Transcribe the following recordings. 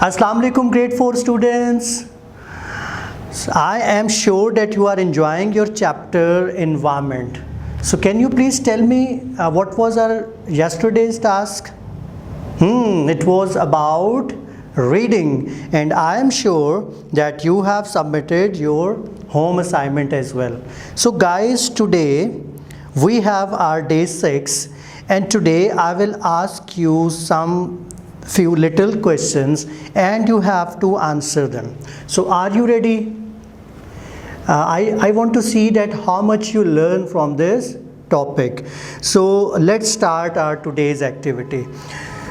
Assalamu alaikum grade 4 students. I am sure that you are enjoying your chapter environment. So can you please tell me what was our yesterday's task? It was about reading, and I am sure that you have submitted your home assignment as well. So guys, today we have our day 6, and today I will ask you some few little questions and you have to answer them. So are you ready? I want to see that how much you learn from this topic. So let's start our today's activity.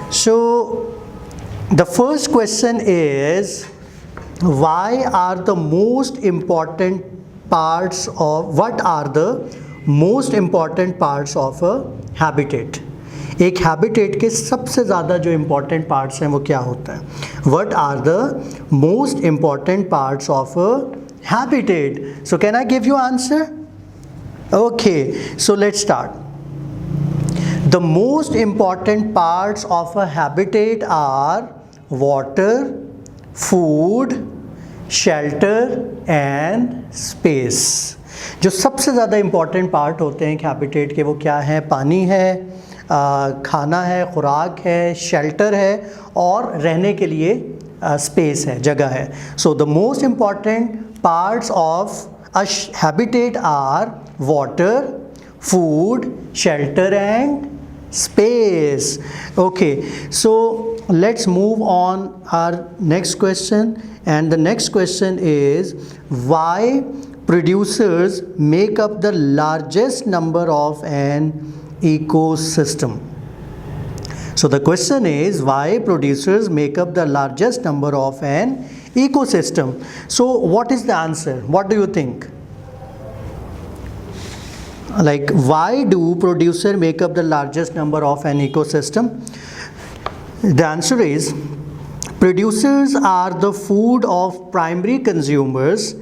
So the first question is, why are the most important parts of what are the most important parts of a habitat? एक habitat के सबसे ज़्यादा जो important parts हैं वो क्या होता है? What are the most important parts of a habitat? So can I give you answer? Okay, so let's start. The most important parts of a habitat are water, food, shelter and space. जो सबसे ज़्यादा important part होते हैं एक habitat के वो क्या है? पानी है, खाना है, खुराक है, शेल्टर है और रहने के लिए स्पेस है, जगह है. So the most important parts of a habitat are water, food, shelter and space. Okay, so let's move on our next question, and the next question is, why producers make up the largest number of an ecosystem? So the question is, why producers make up the largest number of an ecosystem? So what is the answer? What do you think? Like, why do producers make up the largest number of an ecosystem? The answer is, producers are the food of primary consumers.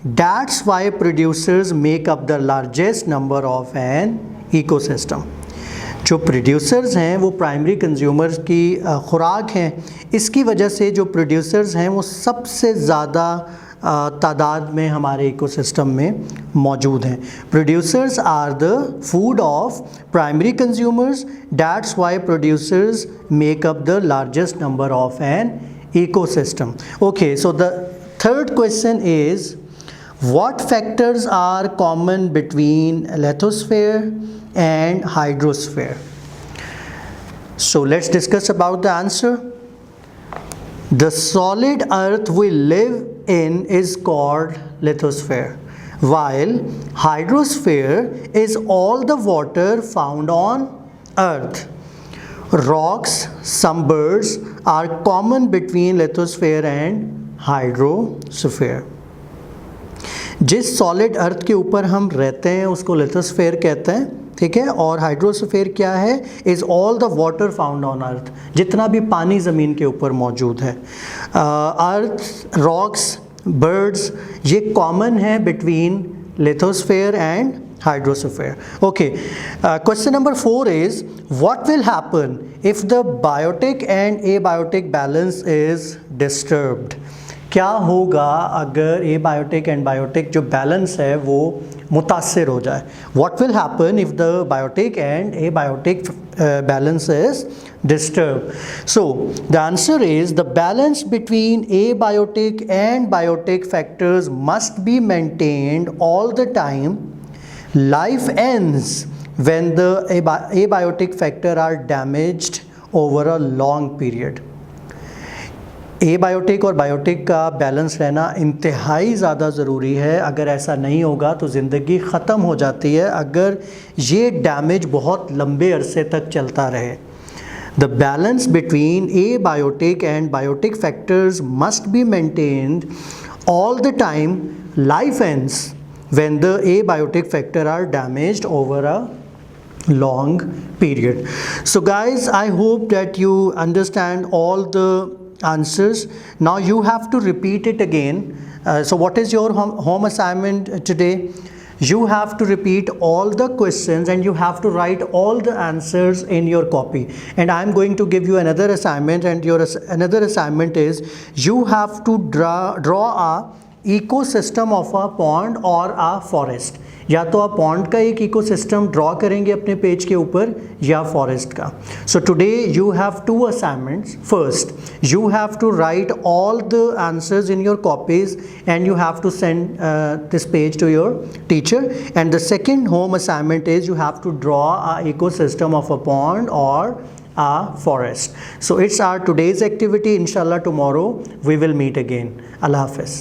That's why producers make up the largest number of an ecosystem. जो producers हैं वो primary consumers की खुराक हैं, इसकी वजह से जो प्रोड्यूसर्स हैं वो सबसे ज़्यादा तादाद में हमारे इकोसिस्टम में मौजूद हैं. Producers are the food of primary consumers. That's why producers make up the largest number of an ecosystem. Okay, so the third question is, what factors are common between lithosphere and hydrosphere? So let's discuss about the answer. The solid earth we live in is called lithosphere, while hydrosphere is all the water found on earth. Rocks, some birds are common between lithosphere and hydrosphere. जिस solid earth के ऊपर हम रहते हैं उसको lithosphere कहते हैं, ठीक है. और हाइड्रोस्फेयर क्या है? Is all the water found on earth, जितना भी पानी ज़मीन के ऊपर मौजूद है. अर्थ, रॉक्स, बर्ड्स, ये कॉमन है between lithosphere and hydrosphere. Okay, question number 4 is, what will happen if the biotic and abiotic balance is disturbed? क्या होगा अगर एबायोटिक एंड बायोटिक जो बैलेंस है वो मुतासर हो जाए? What will happen if the biotic and abiotic balance is disturbed? So the answer is, the balance between abiotic and biotic factors must be maintained all the time. Life ends when the abiotic factor are damaged over a long period. Abiotic और biotic का balance रहना इंतहाई ज़्यादा ज़रूरी है. अगर ऐसा नहीं होगा तो ज़िंदगी ख़त्म हो जाती है अगर ये डैमेज बहुत लंबे अरसे तक चलता रहे. The balance between abiotic and biotic factors must be maintained all the time. Life ends when the abiotic factor are damaged over a long period. So guys, I hope that you understand all the answers. Now you have to repeat it again. So what is your home assignment today? you have to repeat all the questions and you have to write all the answers in your copy. And I'm going to give you another assignment, and your another assignment is you have to draw a ecosystem of a pond or a forest. या तो आप pond का एक ecosystem draw करेंगे अपने page के ऊपर या फॉरेस्ट का. So today you have two assignments. First, you have to write all the answers in your copies and you have to send this page to your teacher. And the second home assignment is you have to draw a ecosystem of a pond or a forest. So it's our today's activity. Inshallah tomorrow we will meet again. Allah Hafiz.